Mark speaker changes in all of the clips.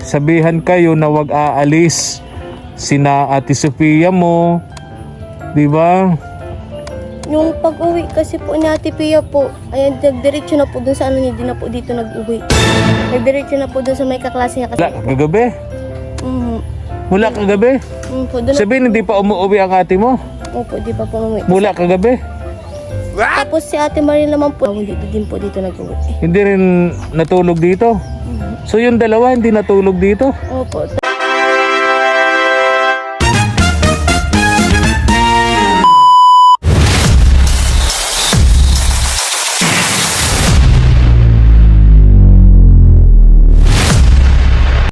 Speaker 1: sabihan kayo na wag aalis. Sina Ate Sofia mo, di ba?
Speaker 2: Yung pag-uwi kasi po ni Ate Pia po, ayan, nagdiretso na po dun sa ano niya, di na po dito nag-uwi. Nagdiretso na po dun sa may kaklase niya kasi.
Speaker 1: Wala kagabi? Mula kagabi?
Speaker 2: Po, dun
Speaker 1: Sabihin hindi pa umuwi ang ate mo?
Speaker 2: Opo, di pa po umuwi.
Speaker 1: Mula kagabi?
Speaker 2: Tapos si Ate Marie naman po, hindi din po dito nag-uwi.
Speaker 1: Hindi rin natulog dito? So yung dalawa hindi natulog dito?
Speaker 2: Opo.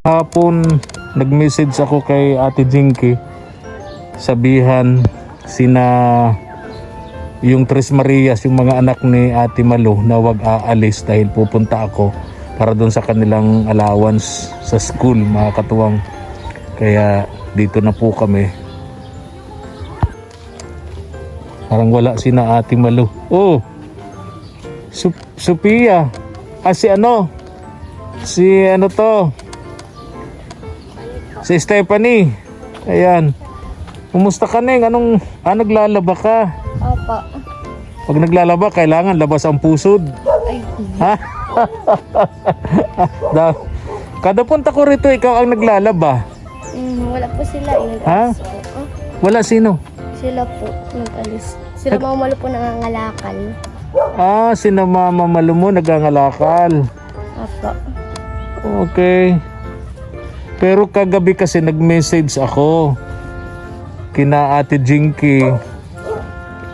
Speaker 1: Hapon, nag-message ako kay Ate Jinky. Sabihan sina yung Tres Marias, yung mga anak ni Ate Malu na wag aalis dahil pupunta ako para doon sa kanilang allowance sa school, mga katuwang. Kaya dito na po kami. Parang wala sina Ate Malu. Oh, Sophia. Si ano? Si ano to? Si Stephanie. Ayan. Kumusta ka, Neng? Anong naglalaba ka?
Speaker 2: Opo.
Speaker 1: Pag naglalaba, kailangan labas ang pusod.
Speaker 2: Ay.
Speaker 1: Ha? Kada punta ko rito, ikaw ang naglalaba.
Speaker 2: Wala po sila.
Speaker 1: Ha? Wala sino?
Speaker 2: Sila po, nag-alis. Sila mamalo po nangangalakal.
Speaker 1: Sina Mama Malu mo nagangalakal.
Speaker 2: Opo.
Speaker 1: Okay. Pero kagabi kasi nag-message ako kina Ate Jinky.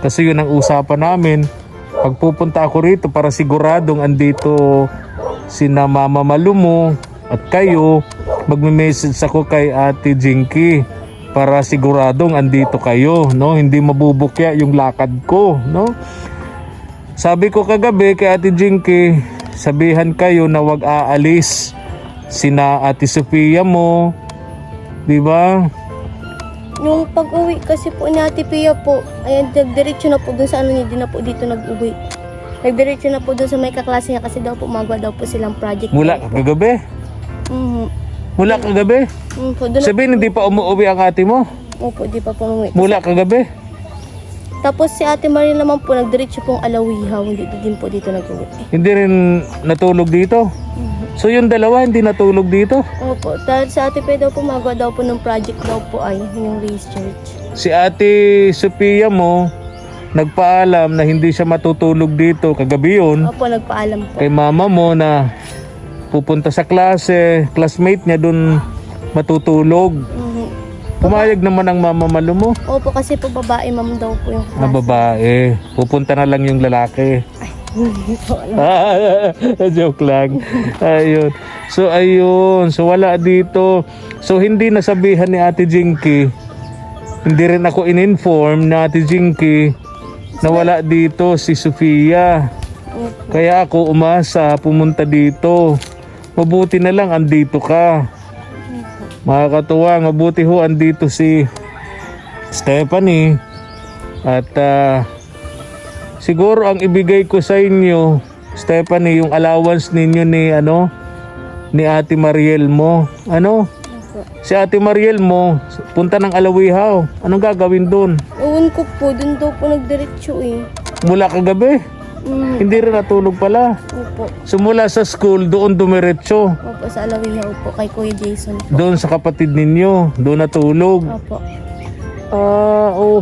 Speaker 1: Kasi yun ang usapan namin. Pagpupunta ako rito para siguradong andito sina Mama Malu mo at kayo, magme-message ako kay Ate Jinky para siguradong andito kayo, no? Hindi mabubukya yung lakad ko, no? Sabi ko kagabi kay Ate Jinky, sabihan kayo na wag aalis. Sina Ate Sofia mo, di ba?
Speaker 2: Yung pag-uwi kasi po ni Ate Pia po, ayan, nagdiretso na po dun sa ano niya, di na po dito nag-uwi. Nagdiretso na po dun sa may kaklase niya kasi daw po magawa daw po silang project.
Speaker 1: Mula kagabi? Mula kagabi?
Speaker 2: Po,
Speaker 1: Sabihin hindi pa umuwi ang ate mo?
Speaker 2: Opo, di pa po umuwi.
Speaker 1: Mula kagabi?
Speaker 2: Tapos si Ate Marie naman po, nagdiretso pong Alawihaw, hindi din po dito nag-uwi.
Speaker 1: Hindi rin natulog dito? So yung dalawa hindi natulog dito?
Speaker 2: Opo, dahil sa Ate Pia daw po magawa daw po ng project daw po ay yung Race Church.
Speaker 1: Si Ate Sofia mo, nagpaalam na hindi siya matutulog dito kagabi yun.
Speaker 2: Opo, nagpaalam po.
Speaker 1: Kay mama mo na pupunta sa klase, classmate niya dun matutulog. Pumayag naman ang Mama Malu mo.
Speaker 2: Opo, kasi po babae ma'am daw po yung
Speaker 1: Na babae. Pupunta na lang yung lalaki.
Speaker 2: Hindi po alam.
Speaker 1: Joke lang. Ayun. So ayun. So wala dito. So hindi nasabihan ni Ate Jinky. Hindi rin ako in-inform na Ate Jinky na wala dito si Sofia. Kaya ako umasa pumunta dito. Mabuti na lang andito ka. Mga katuwang, mabuti ho andito si Stephanie. At siguro ang ibigay ko sa inyo, Stephanie, yung allowance ninyo ni Ate Mariel mo. Ano? Si Ate Mariel mo, punta ng Alawihaw. Anong gagawin doon?
Speaker 2: Uwan ko po, dun daw po nagdiretso eh.
Speaker 1: Mula kagabi? Hindi rin natulog pala.
Speaker 2: Opo.
Speaker 1: So mula sa school, doon dumiretso.
Speaker 2: Opo, sa Alawihaw po, kay Kuya Jason po.
Speaker 1: Doon sa kapatid ninyo, doon natulog.
Speaker 2: Opo.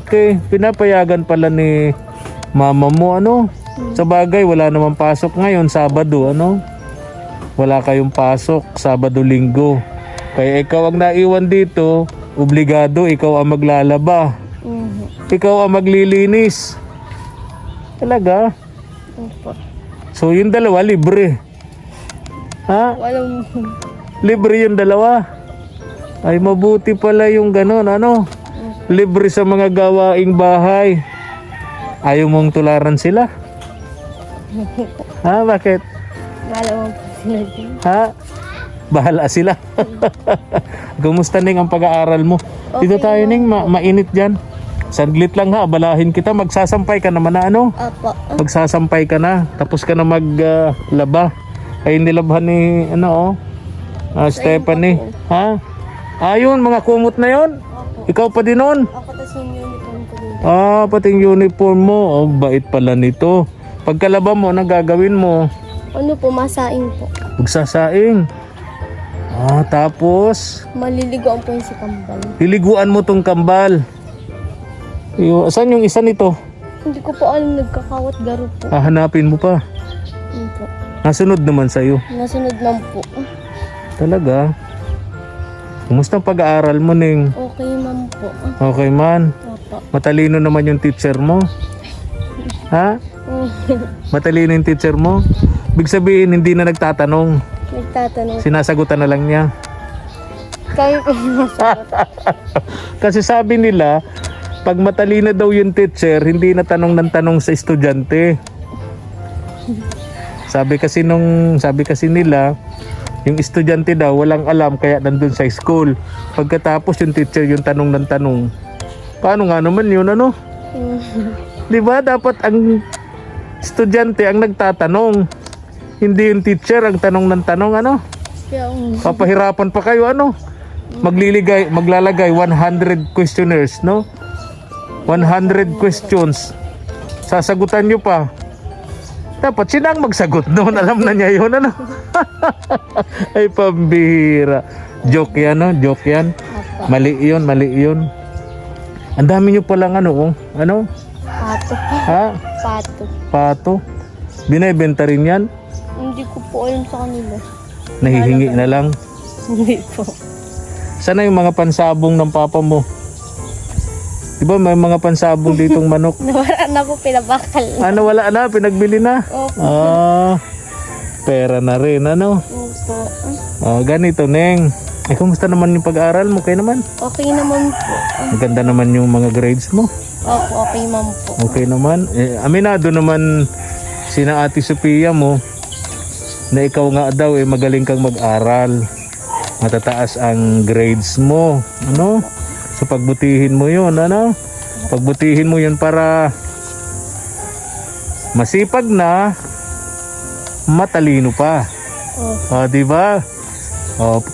Speaker 1: Okay. Pinapayagan pala ni mama mo, ano? Sa bagay, wala namang pasok ngayon, Sabado, ano? Wala kayong pasok, Sabado, Linggo. Kaya ikaw ang naiwan dito, obligado, ikaw ang maglalaba. Ikaw ang maglilinis. Talaga?
Speaker 2: Opo.
Speaker 1: So yung dalawa, libre. Ha?
Speaker 2: Walang...
Speaker 1: Libre yung dalawa. Ay mabuti pala yung ganon, ano? Libre sa mga gawaing bahay. Ayaw mong tularan sila? Ha? Bakit?
Speaker 2: Wala mo po sila din.
Speaker 1: Ha? Bahala sila. Kumusta Ning ang pag-aaral mo?
Speaker 2: Okay,
Speaker 1: Dito tayo Ning, mainit dyan. Saglit lang ha, abalahin kita. Magsasampay ka naman na ano?
Speaker 2: Opo.
Speaker 1: Magsasampay ka na. Tapos ka na maglaba. Ay nilabhan ni ano oh. Stephanie. Ha? Ayun, mga kumot na yon.
Speaker 2: Opo.
Speaker 1: Ikaw pa din nun.
Speaker 2: Ako tas yung uniform ko din.
Speaker 1: Pati yung uniform mo. Oh, bait pala nito. Pagkalaba mo, anong gagawin mo?
Speaker 2: Ano po, masaing po.
Speaker 1: Magsasaing. Tapos,
Speaker 2: Maliligoan po yung si Kambal.
Speaker 1: liliguan mo tong kambal. Saan yung isa nito?
Speaker 2: Hindi ko po alam, nagkakawat garo po.
Speaker 1: Hahanapin mo pa.
Speaker 2: Yun po.
Speaker 1: Nasunod naman sa'yo.
Speaker 2: Nasunod lang po.
Speaker 1: Talaga? Kumusta ang pag-aaral mo, Ning?
Speaker 2: Okay, ma'am po.
Speaker 1: Okay man.
Speaker 2: Opo.
Speaker 1: Matalino naman yung teacher mo. Ha? Matalino yung teacher mo? Big sabihin, hindi na nagtatanong.
Speaker 2: Nagtatanong.
Speaker 1: Sinasagutan na lang niya.
Speaker 2: Kami po yung masagot.
Speaker 1: Kasi sabi nila, pag matalino daw yung teacher, hindi na tanong ng tanong sa estudyante. Sabi kasi nila, yung estudyante daw walang alam kaya nandun sa school. Pagkatapos yung teacher yung tanong ng tanong. Paano nga naman yun, ano? Di ba dapat ang estudyante ang nagtatanong, hindi yung teacher ang tanong ng tanong, ano?
Speaker 2: Kaya,
Speaker 1: Papahirapan pa kayo, ano? Maglalagay 100 questionnaires, no? 100 questions. Sasagutan nyo pa. Dapat sila ang magsagot doon. Alam na niya yun, ano? Ay, pambihira. Joke yan, no? Joke yan.
Speaker 2: Apa.
Speaker 1: Mali yun. Ang dami nyo palang ano, oh. Ano?
Speaker 2: Pato.
Speaker 1: Ha?
Speaker 2: Pato.
Speaker 1: Pato? Binibenta rin yan?
Speaker 2: Hindi ko po alam sa kanila.
Speaker 1: Nahihingi na lang.
Speaker 2: Hindi po.
Speaker 1: Sana yung mga pansabong ng papa mo? Di ba may mga pansabong ditong manok?
Speaker 2: Nawala na po, pinabakal.
Speaker 1: Ano, wala na? Pinagbili na?
Speaker 2: Opo.
Speaker 1: Pera na rin, ano?
Speaker 2: Opo.
Speaker 1: Ganito, Neng. Kumusta naman yung pag-aaral mo? Kayo naman?
Speaker 2: Okay naman po.
Speaker 1: Maganda naman yung mga grades mo.
Speaker 2: Opo, okay ma'am po.
Speaker 1: Okay naman. Aminado naman sina Ate Sophia mo na ikaw nga daw magaling kang mag-aral. Matataas ang grades mo. Ano? So pagbutihin mo yun, ano? Pagbutihin mo yun para masipag na, matalino pa. Di ba?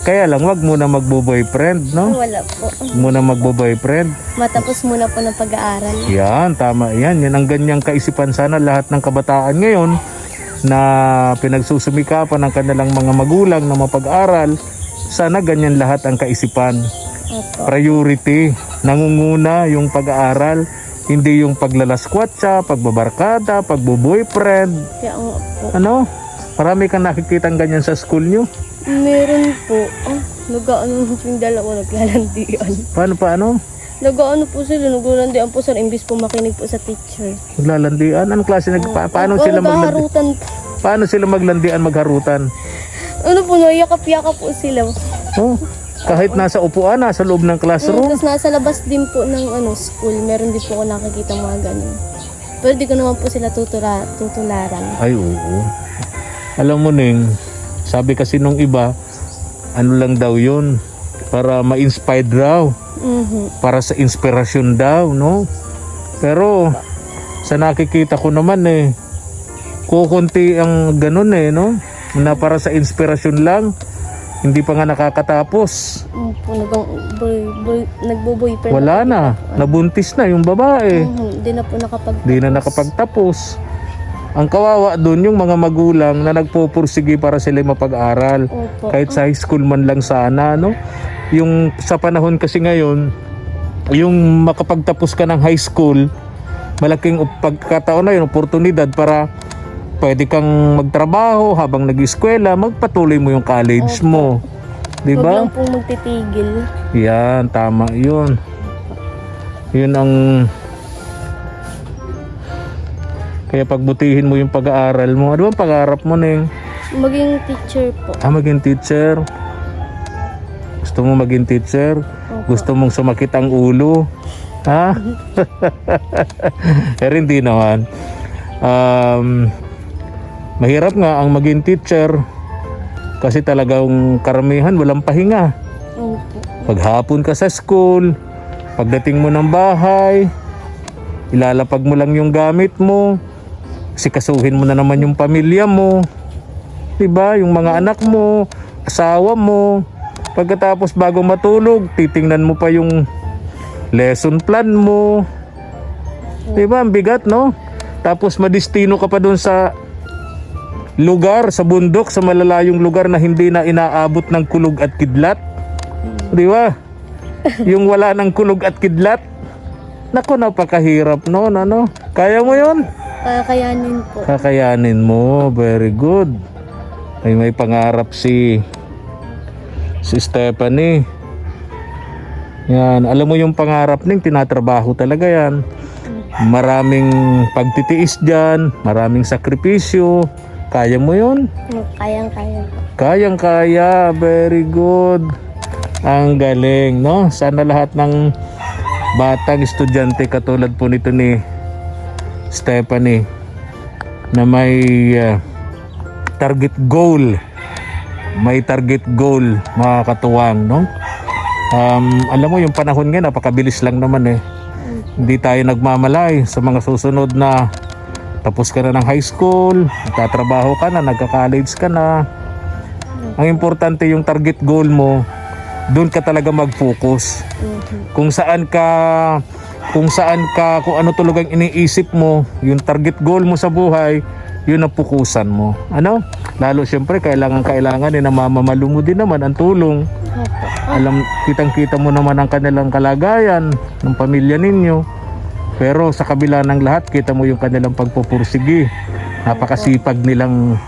Speaker 1: Kaya lang wag muna magbo-boyfriend, no?
Speaker 2: Wala po.
Speaker 1: Wag muna magbo-boyfriend.
Speaker 2: Matapos muna po ng pag-aaral.
Speaker 1: Yan, tama yan. Yan ang ganyang kaisipan sana lahat ng kabataan ngayon na pinagsusumikapan ng kanilang mga magulang na mapag-aral. Sana ganyan lahat ang kaisipan.
Speaker 2: Opo.
Speaker 1: Priority, nangunguna yung pag-aaral, hindi yung paglalaskwatsya, pagbabarkada, pagbo-boyfriend.
Speaker 2: Kaya nga po.
Speaker 1: Ano? Marami kang nakikitang ganyan sa school nyo.
Speaker 2: Meron po. Nag-ano po yung dalawa, naglalandian.
Speaker 1: Paano?
Speaker 2: Nag-ano po sila, naglalandian po sir, imbis po makinig po sa teacher.
Speaker 1: Maglalandian? Anong klase paano sila
Speaker 2: magharutan po.
Speaker 1: Paano sila maglandian, magharutan?
Speaker 2: Ano po, yakap-yakap po sila.
Speaker 1: Kahit nasa upuan, nasa loob ng classroom.
Speaker 2: Tapos nasa labas din po ng school, meron din po ako nakikita mga ganun. Pero di ko naman po sila tutularan.
Speaker 1: Ay, oo. Alam mo, Ning, sabi kasi nung iba, ano lang daw yun, para ma-inspired raw, para sa inspirasyon daw, no? Pero, sa nakikita ko naman kukunti ang ganun no? Na para sa inspirasyon lang, hindi pa nga nakakatapos.
Speaker 2: Nagbo-boyfriend.
Speaker 1: Wala na, nabuntis na yung babae.
Speaker 2: Hindi na po nakapagtapos.
Speaker 1: Hindi na nakapagtapos. Ang kawawa doon yung mga magulang na nagpupursige para sila mapag-aral.
Speaker 2: Opo.
Speaker 1: Kahit sa high school man lang sana, no? Yung sa panahon kasi ngayon, yung makapagtapos ka ng high school, malaking pagkataon na yun, oportunidad para pwede kang magtrabaho habang nag-eskwela, magpatuloy mo yung college mo. Di
Speaker 2: Huwag
Speaker 1: ba?
Speaker 2: lang pong magtitigil.
Speaker 1: Yan, tama yun. Yun ang... Kaya pagbutihin mo yung pag-aaral mo. Ano bang pag-aarap mo, Neng?
Speaker 2: Maging teacher po.
Speaker 1: Maging teacher. Gusto mo maging teacher?
Speaker 2: Opo.
Speaker 1: Gusto mong sumakit ang ulo? Ha? Pero hindi naman. Mahirap nga ang maging teacher kasi talagang karamihan walang pahinga.
Speaker 2: Opo.
Speaker 1: Paghapon ka sa school, pagdating mo ng bahay, ilalapag mo lang yung gamit mo, sikasuhin mo na naman yung pamilya mo, diba? Yung mga anak mo, asawa mo. Pagkatapos bago matulog, titingnan mo pa yung lesson plan mo. Diba? Ang bigat, no? Tapos madistino ka pa dun sa lugar, sa bundok, sa malalayong lugar na hindi na inaabot ng kulog at kidlat. Diba? Yung wala ng kulog at kidlat. Naku, napakahirap noon, ano? Kaya mo yun?
Speaker 2: Kakayanin po.
Speaker 1: Kakayanin mo. Very good. Ay, may pangarap si Stephanie. Yan. Alam mo yung pangarap ning tinatrabaho talaga yan. Maraming pagtitiis dyan. Maraming sakripisyo. Kaya mo yun?
Speaker 2: Kayang-kaya po.
Speaker 1: Kayang-kaya. Very good. Ang galing, no? Sana lahat ng batang estudyante katulad po nito ni Stephanie na may target goal. May target goal, mga katuwang, no? Alam mo, yung panahon ngayon, napakabilis lang naman eh. Hindi tayo nagmamalay sa mga susunod na tapos ka na ng high school, nagtatrabaho ka na, nagka-college ka na. Ang importante yung target goal mo, doon ka talaga mag-focus. Kung ano talagang iniisip mo, yung target goal mo sa buhay, yun ang pukusan mo. Ano? Lalo siyempre, kailangan namamamalo mo din naman ang tulong. Alam, kitang-kita mo naman ang kanilang kalagayan ng pamilya ninyo. Pero sa kabila ng lahat, kita mo yung kanilang pagpupursigi. Napakasipag nilang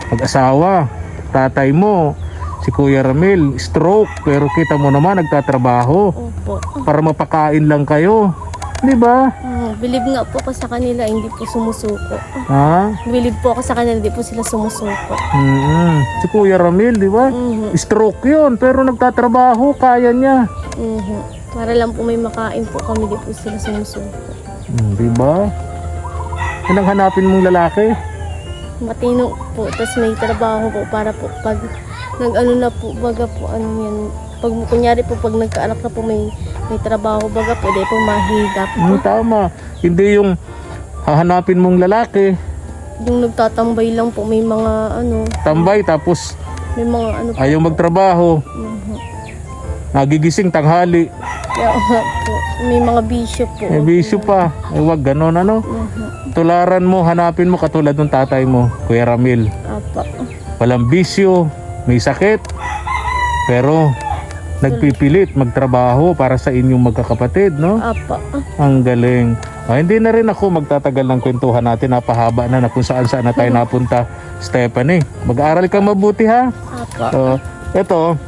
Speaker 1: mag-asawa. Tatay mo, si Kuya Ramil, stroke, pero kita mo naman nagtatrabaho
Speaker 2: Opo.
Speaker 1: para mapakain lang kayo. Di ba?
Speaker 2: Believe nga po ako sa kanila, hindi po sumusuko.
Speaker 1: Ha?
Speaker 2: Believe po ako sa kanila, hindi po sila sumusuko.
Speaker 1: Si Kuya Ramil, di ba? Stroke yun, pero nagtatrabaho, kaya niya.
Speaker 2: Para lang po may makain po kami, hindi po sila sumusuko.
Speaker 1: Di ba? Yan ang hanapin mong lalaki.
Speaker 2: Matino po, tapos may trabaho po para po pag nag-ano na po, baga po ano yan. Pag kunyari po, pag nagkaanak na po may trabaho, baga po, di po mahirap.
Speaker 1: Tama. Hindi yung hahanapin mong lalaki.
Speaker 2: Yung nagtatambay lang po, may mga ano,
Speaker 1: Tambay tapos
Speaker 2: may mga ano po.
Speaker 1: ayaw magtrabaho. Nagigising tanghali.
Speaker 2: Kaya nga po, may mga bisyo po.
Speaker 1: May bisyo pa. Ay wag ganon, ano? Tularan mo, hanapin mo katulad ng tatay mo, Kuya Ramil.
Speaker 2: Apa.
Speaker 1: Walang bisyo, may sakit. Pero nagpipilit magtrabaho para sa inyong magkakapatid, no?
Speaker 2: Apa.
Speaker 1: Ang galing. Hindi na rin ako magtatagal ng kwentuhan natin. Napahaba na kung saan na tayo napunta. Stephanie, mag-aaral kang mabuti, ha?
Speaker 2: Apa.
Speaker 1: So, eto,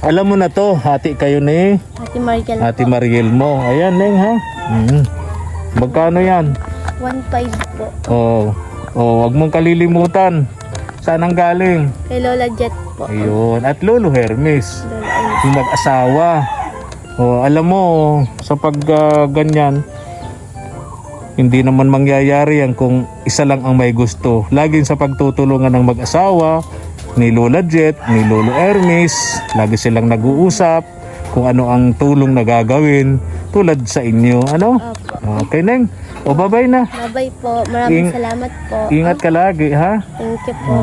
Speaker 1: alam mo na to, hati kayo ni
Speaker 2: Ate Mariel
Speaker 1: Ate
Speaker 2: po.
Speaker 1: Mariel mo. Ayan, Neng, ha? Magkano yan?
Speaker 2: 1.5 po.
Speaker 1: Wag mong kalilimutan. Saan ang galing?
Speaker 2: Kay Lola Jet po.
Speaker 1: Ayun. At Lolo Hermes,
Speaker 2: Lola Ines.
Speaker 1: yung mag-asawa. Alam mo, sa pag ganyan, hindi naman mangyayari yan kung isa lang ang may gusto. Laging sa pagtutulungan ng mag-asawa, ni Lola Jet, ni Lolo Hermes, lagi silang nag-uusap kung ano ang tulong na gagawin tulad sa inyo. Ano?
Speaker 2: Apo.
Speaker 1: Okay, Neng. Bye-bye na.
Speaker 2: Bye-bye po. Maraming salamat po.
Speaker 1: Ingat ka lagi, ha?
Speaker 2: Thank you po.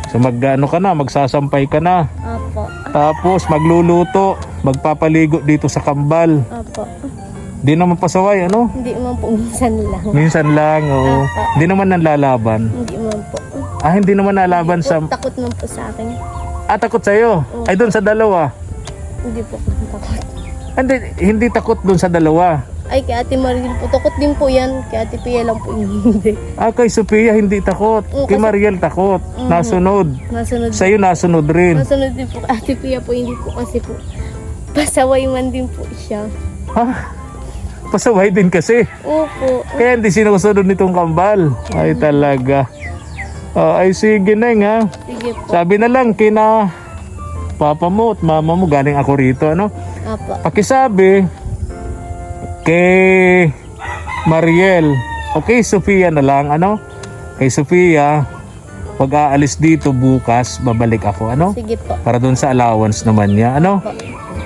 Speaker 1: So magsasampay ka na.
Speaker 2: Apo.
Speaker 1: Tapos magluluto, magpapaligo dito sa kambal.
Speaker 2: Apo.
Speaker 1: Di naman pasaway, ano?
Speaker 2: Hindi man po, minsan lang.
Speaker 1: Minsan lang, oo. Di naman nanlalaban.
Speaker 2: Hindi man po.
Speaker 1: Hindi naman nalaban sa...
Speaker 2: Takot man po sa akin.
Speaker 1: takot sa'yo? Ay, doon sa dalawa.
Speaker 2: Hindi po ako takot.
Speaker 1: Hindi takot doon sa dalawa.
Speaker 2: Ay, kay Ate Mariel po. Takot din po yan. Kay Ate Pia lang po hindi.
Speaker 1: Kay Sophia hindi takot. Kay
Speaker 2: Kasi-
Speaker 1: Mariel takot. Nasunod.
Speaker 2: Nasunod.
Speaker 1: Sa'yo nasunod rin.
Speaker 2: Nasunod din po kay Ate Pia po. Hindi po kasi po. Pasaway man din po siya.
Speaker 1: Pasaway din kasi.
Speaker 2: Opo.
Speaker 1: Kaya hindi sinusunod nitong kambal. Ay talaga. Ay sige, Neng, ha.
Speaker 2: Sige po.
Speaker 1: Sabi na lang kina papa mo at mama mo, galing ako rito, ano?
Speaker 2: Apo.
Speaker 1: Pakisabi kay Mariel, okay, Sophia na lang, ano? Kay Sophia, pag aalis dito bukas, babalik ako, ano?
Speaker 2: Sige po.
Speaker 1: Para doon sa allowance naman niya, ano?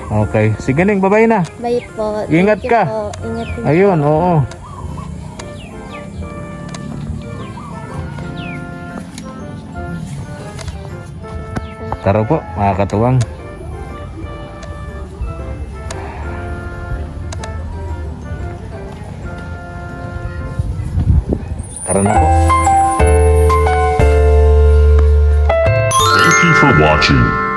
Speaker 1: Okay, sige, Neng, bye-bye na.
Speaker 2: Bye po.
Speaker 1: Ingat
Speaker 2: Thank you
Speaker 1: ka.
Speaker 2: po. Ingat din.
Speaker 1: Ayun, oo. Tara po, mga katuwang. Tara na po.
Speaker 3: Thank you for watching.